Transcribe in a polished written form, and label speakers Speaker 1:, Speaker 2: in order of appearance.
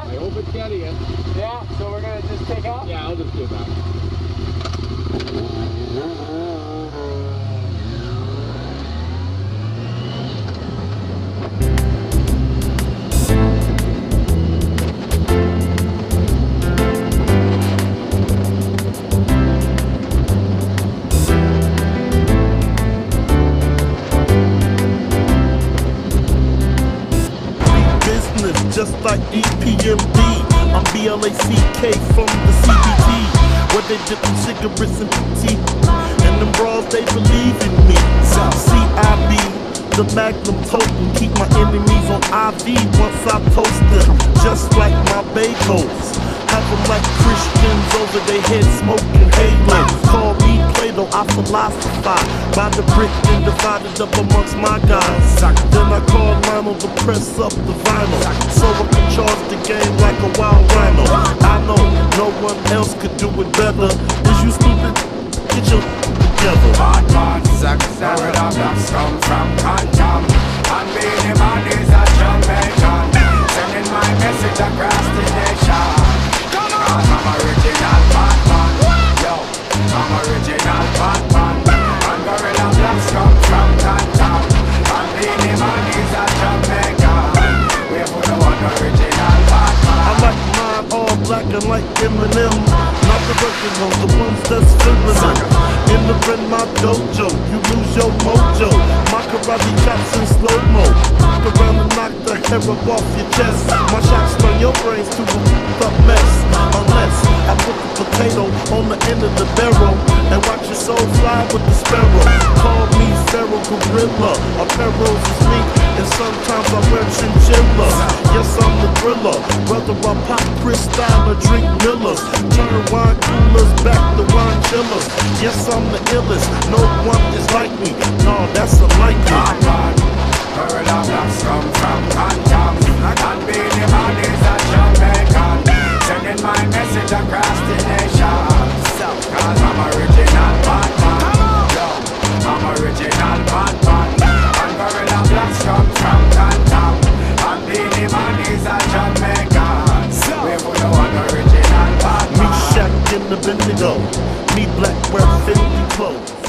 Speaker 1: Yeah?
Speaker 2: I hope it's getting it.
Speaker 1: Yeah, so we're gonna just take off?
Speaker 2: Yeah, I'll just do that.
Speaker 3: Just like EPMD, I'm BLACK from the CBT, where they dip them cigarettes and tea, and them bras they believe in me. CIB, the Magnum totem, keep my enemies on IV once I toast them, just like my bagels. Have them like Christians over their head smoking halo. Call me Plato, I philosophize by the brick and divided up amongst my guys. Then I call Lionel to press up the vinyl, so I can charge the game like a wild rhino. I know no one else could do it better. Is you stupid? Get your together.
Speaker 4: Bad man, where the blacks come from, Canton. And being man is a Jamaican, sending my message across the nation. Cause I'm original Batman, yo, I'm original Batman. And gorilla blacks come from Canton. And being man is a Jamaican, we're for the one original Batman.
Speaker 3: I like mine all black and like Eminem, not the originals, the ones that's feminine. Enter in my dojo, you lose your mojo. My karate chops in slow-mo, walk around and knock the hair up off your chest. My shots turn your brains to a mess, unless I put the potato on the end of the barrel and watch your soul fly with the sparrow. Call me Pharaoh Gorilla, apparel is me, and sometimes I wear chinchilla. Yes, I'm the thriller, whether I pop Cristal or drink Millers, turn wine coolers back to wine chillers. Yes, I'm the illest, no one is like me, no, that's unlikely.
Speaker 4: Batman, gorilla blacks come from Canton. And being the man is a Jamaican, sending my message across the nation. Cause I'm original Batman, yo, I'm original Batman. And gorilla blacks come from Canton. And being the man is a Jamaican, we're for the one original Batman.
Speaker 3: Me Shaq in the Bendigo, me black wear Fendi clothes.